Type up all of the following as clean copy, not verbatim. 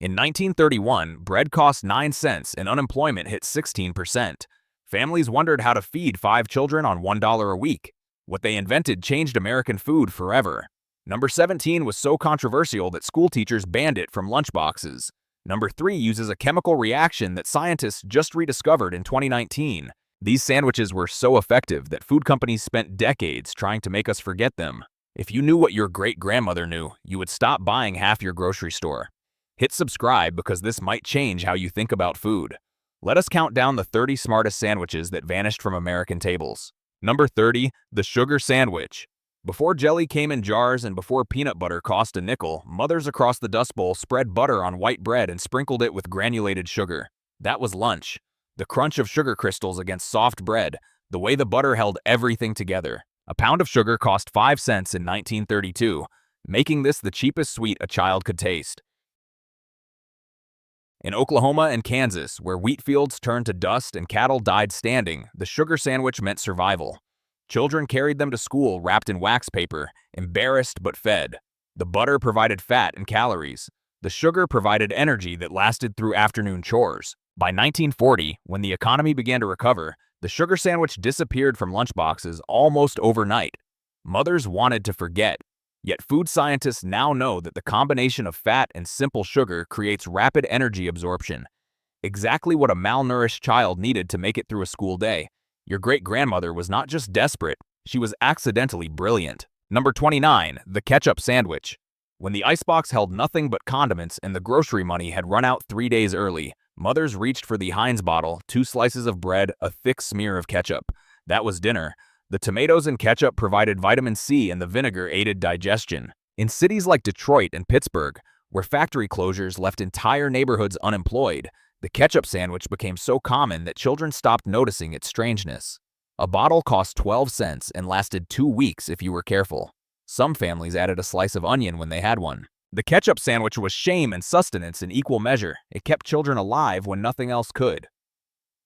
In 1931, bread cost 9 cents and unemployment hit 16%. Families wondered how to feed 5 children on $1 a week. What they invented changed American food forever. Number 17 was so controversial that school teachers banned it from lunchboxes. Number 3 uses a chemical reaction that scientists just rediscovered in 2019. These sandwiches were so effective that food companies spent decades trying to make us forget them. If you knew what your great-grandmother knew, you would stop buying half your grocery store. Hit subscribe because this might change how you think about food. Let us count down the 30 smartest sandwiches that vanished from American tables. Number 30, the sugar sandwich. Before jelly came in jars and before peanut butter cost a nickel, mothers across the Dust Bowl spread butter on white bread and sprinkled it with granulated sugar. That was lunch. The crunch of sugar crystals against soft bread, the way the butter held everything together. A pound of sugar cost 5 cents in 1932, making this the cheapest sweet a child could taste. In Oklahoma and Kansas, where wheat fields turned to dust and cattle died standing, the sugar sandwich meant survival. Children carried them to school wrapped in wax paper, embarrassed but fed. The butter provided fat and calories. The sugar provided energy that lasted through afternoon chores. By 1940, when the economy began to recover, the sugar sandwich disappeared from lunchboxes almost overnight. Mothers wanted to forget. Yet food scientists now know that the combination of fat and simple sugar creates rapid energy absorption. Exactly what a malnourished child needed to make it through a school day. Your great-grandmother was not just desperate, she was accidentally brilliant. Number 29, the ketchup sandwich. When the icebox held nothing but condiments and the grocery money had run out 3 days early, mothers reached for the Heinz bottle, 2 slices of bread, a thick smear of ketchup. That was dinner. The tomatoes and ketchup provided vitamin C and the vinegar aided digestion. In cities like Detroit and Pittsburgh, where factory closures left entire neighborhoods unemployed, the ketchup sandwich became so common that children stopped noticing its strangeness. A bottle cost 12 cents and lasted 2 weeks if you were careful. Some families added a slice of onion when they had one. The ketchup sandwich was shame and sustenance in equal measure. It kept children alive when nothing else could.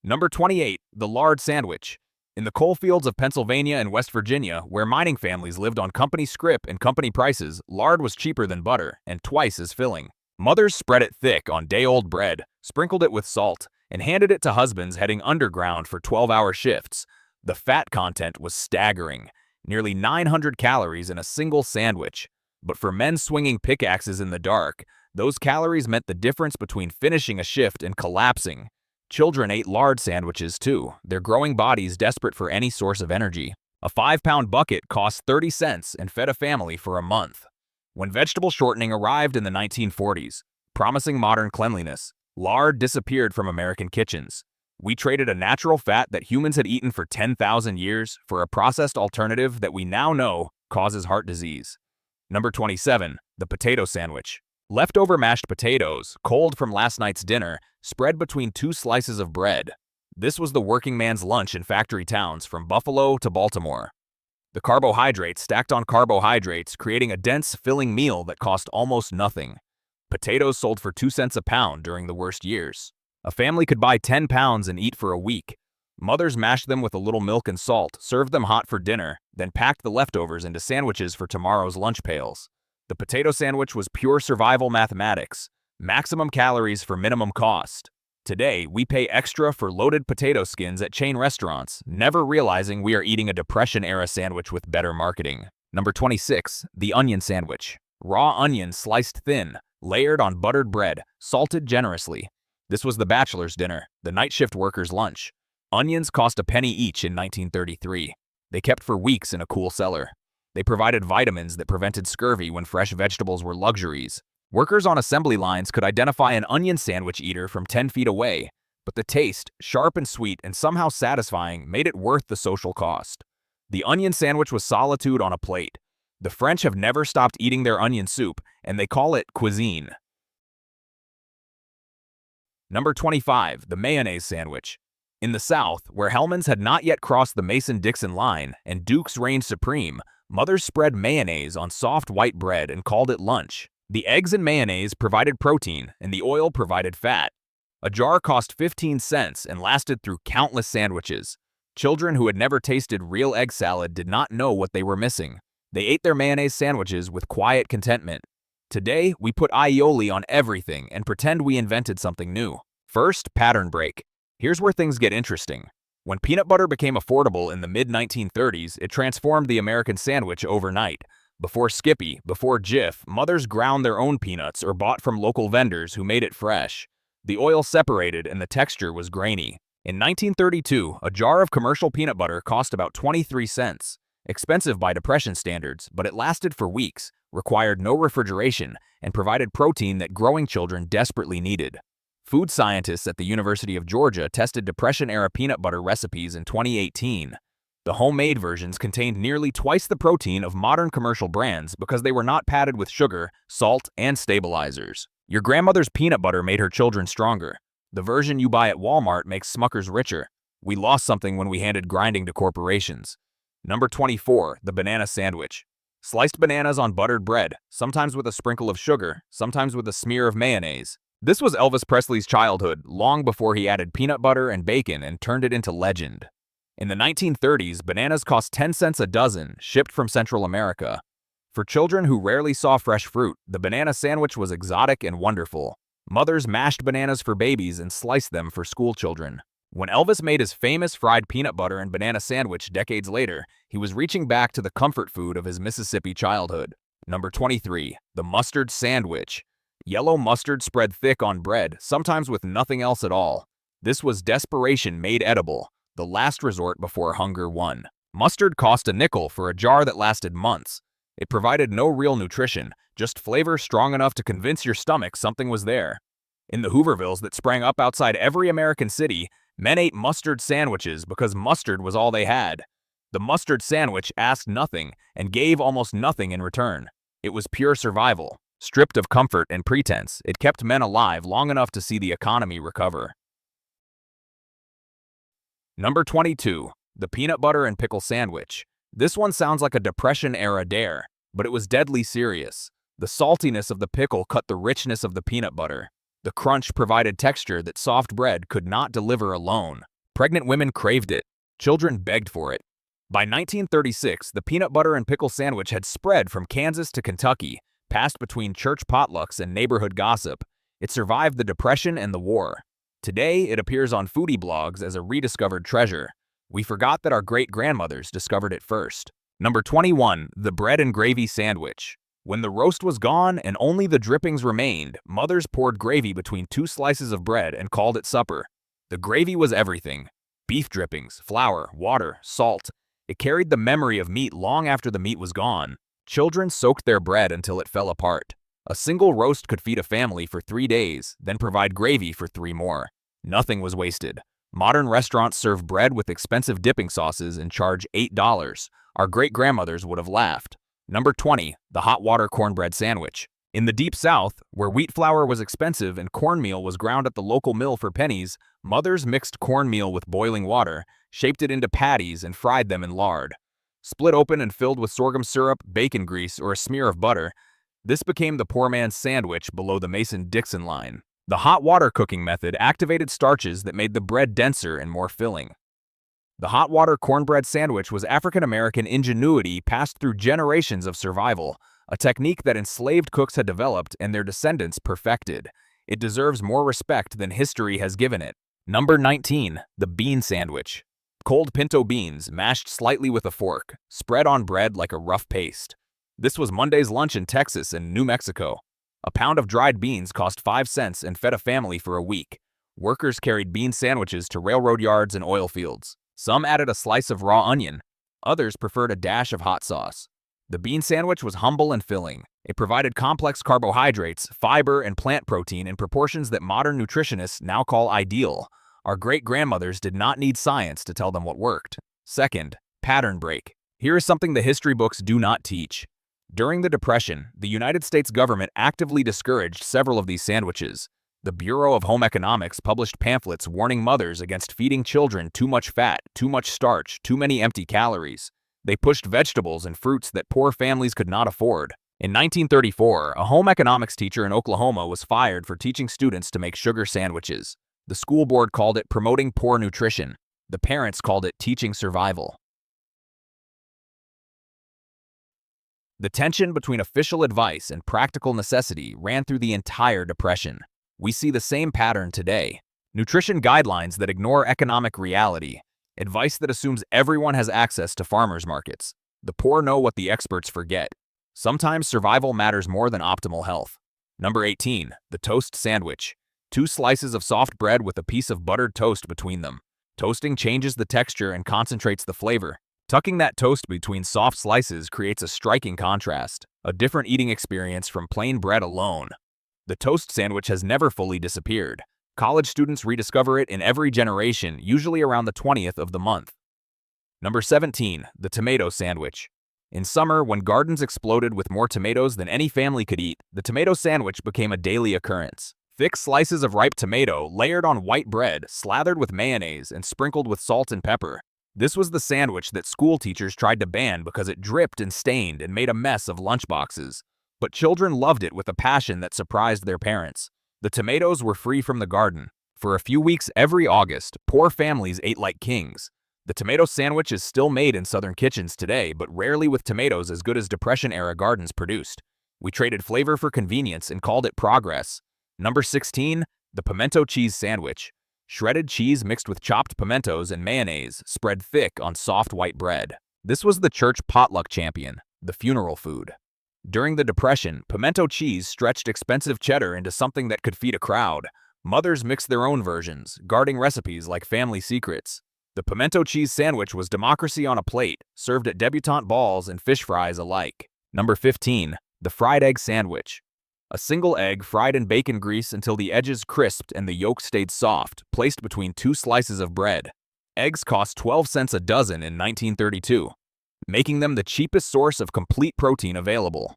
Number 28, the lard sandwich. In the coal fields of Pennsylvania and West Virginia, where mining families lived on company scrip and company prices, lard was cheaper than butter and twice as filling. Mothers spread it thick on day-old bread, sprinkled it with salt, and handed it to husbands heading underground for 12-hour shifts. The fat content was staggering, nearly 900 calories in a single sandwich. But for men swinging pickaxes in the dark, those calories meant the difference between finishing a shift and collapsing. Children ate lard sandwiches too, their growing bodies desperate for any source of energy. A 5-pound bucket cost 30 cents and fed a family for a month. When vegetable shortening arrived in the 1940s, promising modern cleanliness, lard disappeared from American kitchens. We traded a natural fat that humans had eaten for 10,000 years for a processed alternative that we now know causes heart disease. Number 27, the potato sandwich. Leftover mashed potatoes, cold from last night's dinner, spread between 2 slices of bread. This was the working man's lunch in factory towns from Buffalo to Baltimore. The carbohydrates stacked on carbohydrates, creating a dense, filling meal that cost almost nothing. Potatoes sold for 2 cents a pound during the worst years. A family could buy 10 pounds and eat for a week. Mothers mashed them with a little milk and salt, served them hot for dinner, then packed the leftovers into sandwiches for tomorrow's lunch pails. The potato sandwich was pure survival mathematics. Maximum calories for minimum cost. Today, we pay extra for loaded potato skins at chain restaurants, never realizing we are eating a Depression-era sandwich with better marketing. Number 26, the onion sandwich. Raw onions sliced thin, layered on buttered bread, salted generously. This was the bachelor's dinner, the night shift worker's lunch. Onions cost a penny each in 1933. They kept for weeks in a cool cellar. They provided vitamins that prevented scurvy when fresh vegetables were luxuries. Workers on assembly lines could identify an onion sandwich eater from 10 feet away, but the taste, sharp and sweet and somehow satisfying, made it worth the social cost. The onion sandwich was solitude on a plate. The French have never stopped eating their onion soup, and they call it cuisine. Number 25, the mayonnaise sandwich. In the South, where Hellmann's had not yet crossed the Mason-Dixon line and Dukes reigned supreme, mothers spread mayonnaise on soft white bread and called it lunch. The eggs and mayonnaise provided protein, and the oil provided fat. A jar cost 15 cents and lasted through countless sandwiches. Children who had never tasted real egg salad did not know what they were missing. They ate their mayonnaise sandwiches with quiet contentment. Today, we put aioli on everything and pretend we invented something new. First, pattern break. Here's where things get interesting. When peanut butter became affordable in the mid-1930s, it transformed the American sandwich overnight. Before Skippy, before Jif, mothers ground their own peanuts or bought from local vendors who made it fresh. The oil separated and the texture was grainy. In 1932, a jar of commercial peanut butter cost about 23 cents. Expensive by Depression standards, but it lasted for weeks, required no refrigeration, and provided protein that growing children desperately needed. Food scientists at the University of Georgia tested Depression-era peanut butter recipes in 2018. The homemade versions contained nearly twice the protein of modern commercial brands because they were not padded with sugar, salt, and stabilizers. Your grandmother's peanut butter made her children stronger. The version you buy at Walmart makes Smuckers richer. We lost something when we handed grinding to corporations. Number 24, the banana sandwich. Sliced bananas on buttered bread, sometimes with a sprinkle of sugar, sometimes with a smear of mayonnaise. This was Elvis Presley's childhood, long before he added peanut butter and bacon and turned it into legend. In the 1930s, bananas cost 10 cents a dozen, shipped from Central America. For children who rarely saw fresh fruit, the banana sandwich was exotic and wonderful. Mothers mashed bananas for babies and sliced them for school children. When Elvis made his famous fried peanut butter and banana sandwich decades later, he was reaching back to the comfort food of his Mississippi childhood. Number 23, the mustard sandwich. Yellow mustard spread thick on bread, sometimes with nothing else at all. This was desperation made edible, the last resort before hunger won. Mustard cost a nickel for a jar that lasted months. It provided no real nutrition, just flavor strong enough to convince your stomach something was there. In the Hoovervilles that sprang up outside every American city, men ate mustard sandwiches because mustard was all they had. The mustard sandwich asked nothing and gave almost nothing in return. It was pure survival. Stripped of comfort and pretense, it kept men alive long enough to see the economy recover. Number 22, the peanut butter and pickle sandwich. This one sounds like a Depression-era dare, but it was deadly serious. The saltiness of the pickle cut the richness of the peanut butter. The crunch provided texture that soft bread could not deliver alone. Pregnant women craved it. Children begged for it. By 1936, the peanut butter and pickle sandwich had spread from Kansas to Kentucky, passed between church potlucks and neighborhood gossip. It survived the Depression and the war. Today, it appears on foodie blogs as a rediscovered treasure. We forgot that our great-grandmothers discovered it first. Number 21, the bread and gravy sandwich. When the roast was gone and only the drippings remained, mothers poured gravy between two slices of bread and called it supper. The gravy was everything. Beef drippings, flour, water, salt. It carried the memory of meat long after the meat was gone. Children soaked their bread until it fell apart. A single roast could feed a family for 3 days, then provide gravy for 3 more. Nothing was wasted. Modern restaurants serve bread with expensive dipping sauces and charge $8. Our great-grandmothers would have laughed. Number 20, the hot water cornbread sandwich. In the Deep South, where wheat flour was expensive and cornmeal was ground at the local mill for pennies, mothers mixed cornmeal with boiling water, shaped it into patties, and fried them in lard. Split open and filled with sorghum syrup, bacon grease, or a smear of butter, this became the poor man's sandwich below the Mason-Dixon line. The hot water cooking method activated starches that made the bread denser and more filling. The hot water cornbread sandwich was African-American ingenuity passed through generations of survival, a technique that enslaved cooks had developed and their descendants perfected. It deserves more respect than history has given it. Number 19, the bean sandwich. Cold pinto beans, mashed slightly with a fork, spread on bread like a rough paste. This was Monday's lunch in Texas and New Mexico. A pound of dried beans cost 5 cents and fed a family for a week. Workers carried bean sandwiches to railroad yards and oil fields. Some added a slice of raw onion. Others preferred a dash of hot sauce. The bean sandwich was humble and filling. It provided complex carbohydrates, fiber, and plant protein in proportions that modern nutritionists now call ideal. Our great-grandmothers did not need science to tell them what worked. Second, pattern break. Here is something the history books do not teach. During the Depression, the United States government actively discouraged several of these sandwiches. The Bureau of Home Economics published pamphlets warning mothers against feeding children too much fat, too much starch, too many empty calories. They pushed vegetables and fruits that poor families could not afford. In 1934, a home economics teacher in Oklahoma was fired for teaching students to make sugar sandwiches. The school board called it promoting poor nutrition. The parents called it teaching survival. The tension between official advice and practical necessity ran through the entire Depression. We see the same pattern today. Nutrition guidelines that ignore economic reality, advice that assumes everyone has access to farmers markets. The poor know what the experts forget. Sometimes survival matters more than optimal health. Number 18, the toast sandwich. 2 slices of soft bread with a piece of buttered toast between them. Toasting changes the texture and concentrates the flavor. Tucking that toast between soft slices creates a striking contrast, a different eating experience from plain bread alone. The toast sandwich has never fully disappeared. College students rediscover it in every generation, usually around the 20th of the month. Number 17, the tomato sandwich. In summer, when gardens exploded with more tomatoes than any family could eat, the tomato sandwich became a daily occurrence. Thick slices of ripe tomato layered on white bread, slathered with mayonnaise, and sprinkled with salt and pepper. This was the sandwich that school teachers tried to ban because it dripped and stained and made a mess of lunchboxes. But children loved it with a passion that surprised their parents. The tomatoes were free from the garden. For a few weeks every August, poor families ate like kings. The tomato sandwich is still made in southern kitchens today, but rarely with tomatoes as good as Depression-era gardens produced. We traded flavor for convenience and called it progress. Number 16, the pimento cheese sandwich. Shredded cheese mixed with chopped pimentos and mayonnaise, spread thick on soft white bread. This was the church potluck champion, the funeral food. During the Depression, pimento cheese stretched expensive cheddar into something that could feed a crowd. Mothers mixed their own versions, guarding recipes like family secrets. The pimento cheese sandwich was democracy on a plate, served at debutante balls and fish fries alike. Number 15, the fried egg sandwich. A single egg fried in bacon grease until the edges crisped and the yolk stayed soft, placed between 2 slices of bread. Eggs cost 12 cents a dozen in 1932, making them the cheapest source of complete protein available.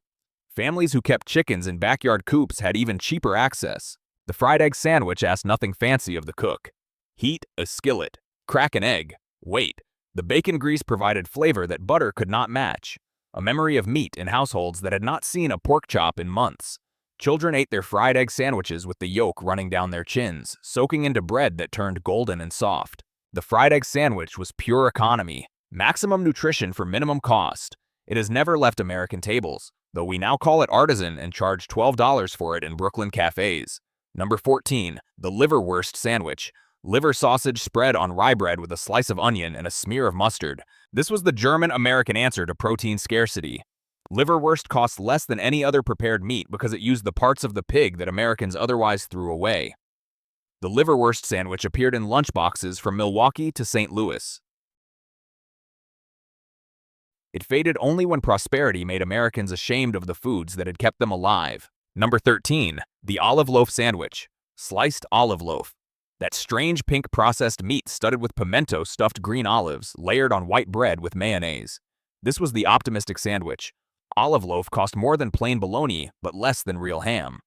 Families who kept chickens in backyard coops had even cheaper access. The fried egg sandwich asked nothing fancy of the cook. Heat a skillet. Crack an egg. Wait. The bacon grease provided flavor that butter could not match. A memory of meat in households that had not seen a pork chop in months. Children ate their fried egg sandwiches with the yolk running down their chins, soaking into bread that turned golden and soft. The fried egg sandwich was pure economy. Maximum nutrition for minimum cost. It has never left American tables, though we now call it artisan and charge $12 for it in Brooklyn cafes. Number 14, the liverwurst sandwich. Liver sausage spread on rye bread with a slice of onion and a smear of mustard. This was the German-American answer to protein scarcity. Liverwurst cost less than any other prepared meat because it used the parts of the pig that Americans otherwise threw away. The liverwurst sandwich appeared in lunchboxes from Milwaukee to St. Louis. It faded only when prosperity made Americans ashamed of the foods that had kept them alive. Number 13, the olive loaf sandwich. Sliced olive loaf. That strange pink processed meat studded with pimento stuffed green olives, layered on white bread with mayonnaise. This was the optimistic sandwich. Olive loaf cost more than plain bologna, but less than real ham.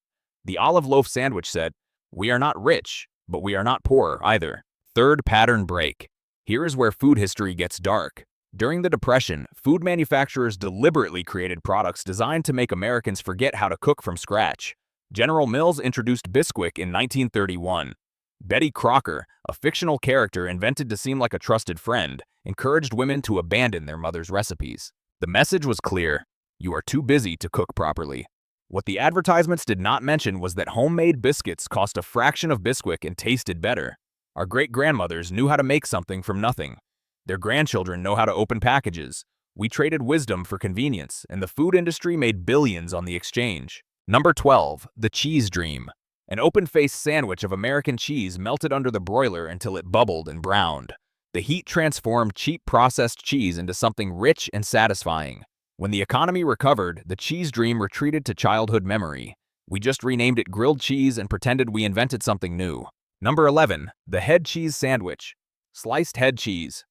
The olive loaf sandwich said, "We are not rich, but we are not poor either." Third pattern break. Here is where food history gets dark. During the Depression, food manufacturers deliberately created products designed to make Americans forget how to cook from scratch. General Mills introduced Bisquick in 1931. Betty Crocker, a fictional character invented to seem like a trusted friend, encouraged women to abandon their mother's recipes. The message was clear: you are too busy to cook properly. What the advertisements did not mention was that homemade biscuits cost a fraction of Bisquick and tasted better. Our great-grandmothers knew how to make something from nothing. Their grandchildren know how to open packages. We traded wisdom for convenience, and the food industry made billions on the exchange. Number 12, the cheese dream. An open-faced sandwich of American cheese melted under the broiler until it bubbled and browned. The heat transformed cheap processed cheese into something rich and satisfying. When the economy recovered, the cheese dream retreated to childhood memory. We just renamed it grilled cheese and pretended we invented something new. Number 11, the head cheese sandwich. Sliced head cheese.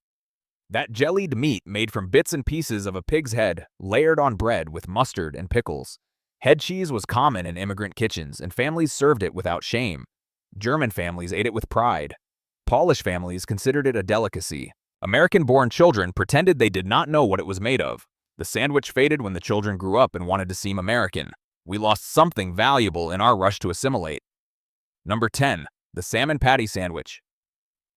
That jellied meat made from bits and pieces of a pig's head, layered on bread with mustard and pickles. Head cheese was common in immigrant kitchens, and families served it without shame. German families ate it with pride. Polish families considered it a delicacy. American-born children pretended they did not know what it was made of. The sandwich faded when the children grew up and wanted to seem American. We lost something valuable in our rush to assimilate. Number 10, the salmon patty sandwich.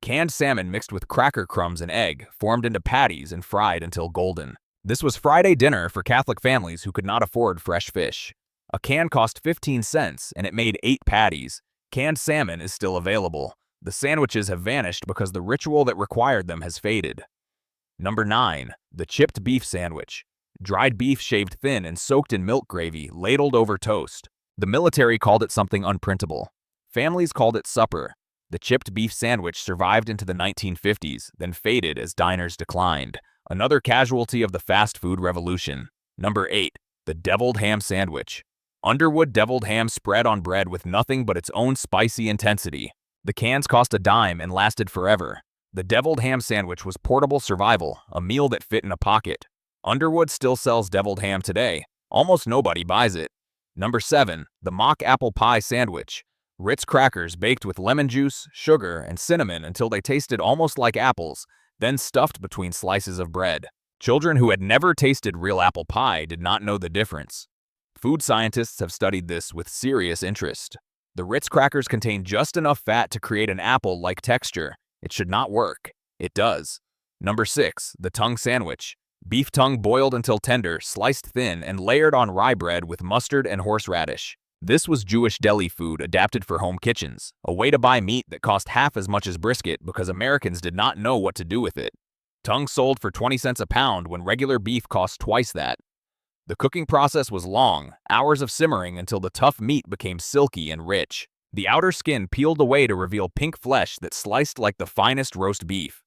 Canned salmon mixed with cracker crumbs and egg, formed into patties and fried until golden. This was Friday dinner for Catholic families who could not afford fresh fish. A can cost 15 cents and it made 8 patties. Canned salmon is still available. The sandwiches have vanished because the ritual that required them has faded. Number 9. The chipped beef sandwich. Dried beef shaved thin and soaked in milk gravy, ladled over toast. The military called it something unprintable. Families called it supper. The chipped beef sandwich survived into the 1950s, then faded as diners declined. Another casualty of the fast food revolution. Number 8. The deviled ham sandwich. Underwood deviled ham spread on bread with nothing but its own spicy intensity. The cans cost a dime and lasted forever. The deviled ham sandwich was portable survival, a meal that fit in a pocket. Underwood still sells deviled ham today. Almost nobody buys it. Number 7. The mock apple pie sandwich. Ritz crackers baked with lemon juice, sugar, and cinnamon until they tasted almost like apples, then stuffed between slices of bread. Children who had never tasted real apple pie did not know the difference. Food scientists have studied this with serious interest. The Ritz crackers contain just enough fat to create an apple-like texture. It should not work. It does. Number 6. The tongue sandwich. Beef tongue boiled until tender, sliced thin, and layered on rye bread with mustard and horseradish. This was Jewish deli food adapted for home kitchens, a way to buy meat that cost half as much as brisket because Americans did not know what to do with it. Tongue sold for 20 cents a pound when regular beef cost twice that. The cooking process was long, hours of simmering until the tough meat became silky and rich. The outer skin peeled away to reveal pink flesh that sliced like the finest roast beef.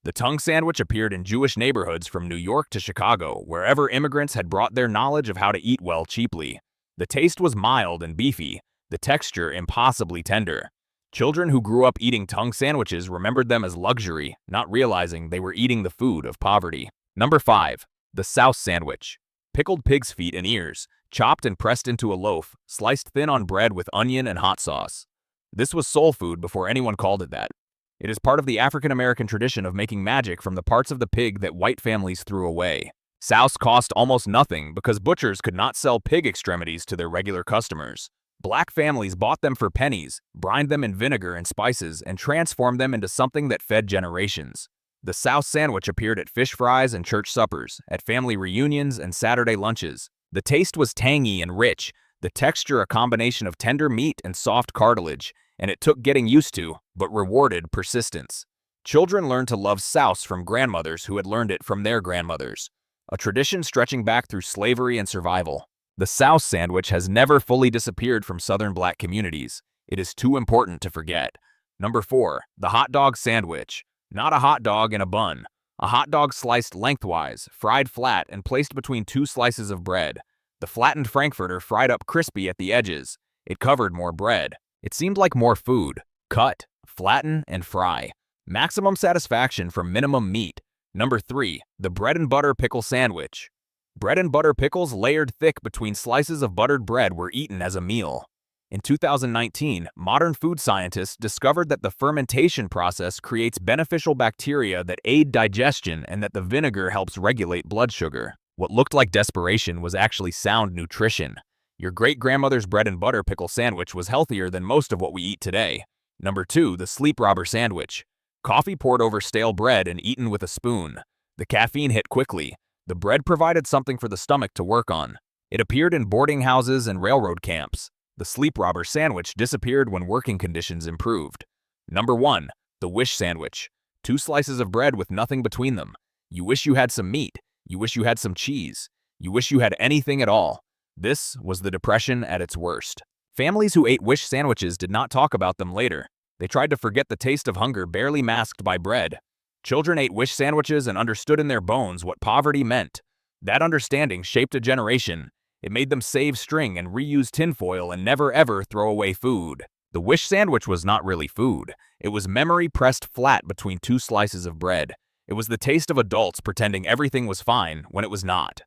The tongue sandwich appeared in Jewish neighborhoods from New York to Chicago, wherever immigrants had brought their knowledge of how to eat well cheaply. The taste was mild and beefy, the texture impossibly tender. Children who grew up eating tongue sandwiches remembered them as luxury, not realizing they were eating the food of poverty. Number 5. The souse sandwich. Pickled pig's feet and ears, chopped and pressed into a loaf, sliced thin on bread with onion and hot sauce. This was soul food before anyone called it that. It is part of the African-American tradition of making magic from the parts of the pig that white families threw away. Souse cost almost nothing because butchers could not sell pig extremities to their regular customers. Black families bought them for pennies, brined them in vinegar and spices, and transformed them into something that fed generations. The souse sandwich appeared at fish fries and church suppers, at family reunions and Saturday lunches. The taste was tangy and rich, the texture a combination of tender meat and soft cartilage, and it took getting used to, but rewarded persistence. Children learned to love souse from grandmothers who had learned it from their grandmothers, a tradition stretching back through slavery and survival. The souse sandwich has never fully disappeared from Southern Black communities. It is too important to forget. Number 4. The hot dog sandwich. Not a hot dog in a bun. A hot dog sliced lengthwise, fried flat, and placed between 2 slices of bread. The flattened frankfurter fried up crispy at the edges. It covered more bread. It seemed like more food. Cut, flatten, and fry. Maximum satisfaction from minimum meat. Number 3. The bread and butter pickle sandwich. Bread and butter pickles layered thick between slices of buttered bread were eaten as a meal. In 2019, modern food scientists discovered that the fermentation process creates beneficial bacteria that aid digestion and that the vinegar helps regulate blood sugar. What looked like desperation was actually sound nutrition. Your great-grandmother's bread and butter pickle sandwich was healthier than most of what we eat today. Number 2. The sleep robber sandwich. Coffee poured over stale bread and eaten with a spoon. The caffeine hit quickly. The bread provided something for the stomach to work on. It appeared in boarding houses and railroad camps. The sleep robber sandwich disappeared when working conditions improved. Number 1. The wish sandwich. 2 slices of bread with nothing between them. You wish you had some meat. You wish you had some cheese. You wish you had anything at all. This was the Depression at its worst. Families who ate wish sandwiches did not talk about them later. They tried to forget the taste of hunger barely masked by bread. Children ate wish sandwiches and understood in their bones what poverty meant. That understanding shaped a generation. It made them save string and reuse tinfoil and never ever throw away food. The wish sandwich was not really food. It was memory pressed flat between 2 slices of bread. It was the taste of adults pretending everything was fine when it was not.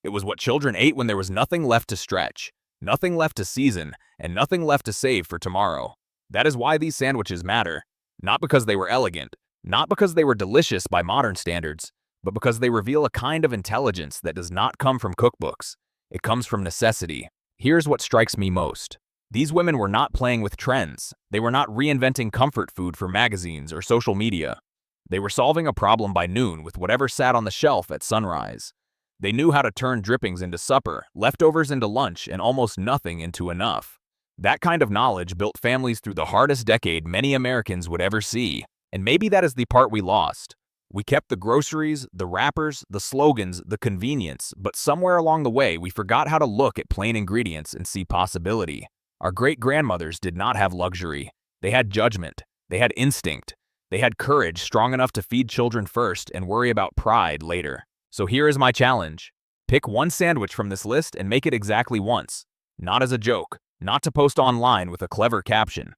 It was what children ate when there was nothing left to stretch, nothing left to season, and nothing left to save for tomorrow. That is why these sandwiches matter. Not because they were elegant, not because they were delicious by modern standards, but because they reveal a kind of intelligence that does not come from cookbooks. It comes from necessity. Here's what strikes me most. These women were not playing with trends. They were not reinventing comfort food for magazines or social media. They were solving a problem by noon with whatever sat on the shelf at sunrise. They knew how to turn drippings into supper, leftovers into lunch, and almost nothing into enough. That kind of knowledge built families through the hardest decade many Americans would ever see. And maybe that is the part we lost. We kept the groceries, the wrappers, the slogans, the convenience, but somewhere along the way we forgot how to look at plain ingredients and see possibility. Our great-grandmothers did not have luxury. They had judgment. They had instinct. They had courage strong enough to feed children first and worry about pride later. So here is my challenge. Pick one sandwich from this list and make it exactly once. Not as a joke, not to post online with a clever caption.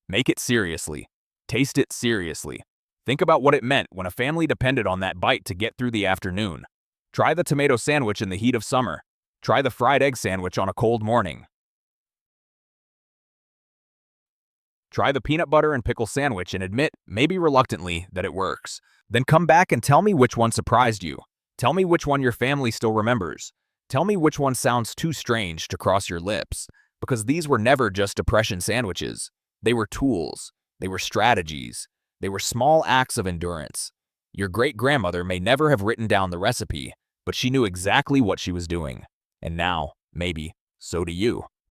Make it seriously. Taste it seriously. Think about what it meant when a family depended on that bite to get through the afternoon. Try the tomato sandwich in the heat of summer. Try the fried egg sandwich on a cold morning. Try the peanut butter and pickle sandwich and admit, maybe reluctantly, that it works. Then come back and tell me which one surprised you. Tell me which one your family still remembers. Tell me which one sounds too strange to cross your lips. Because these were never just depression sandwiches. They were tools. They were strategies. They were small acts of endurance. Your great-grandmother may never have written down the recipe, but she knew exactly what she was doing. And now, maybe, so do you.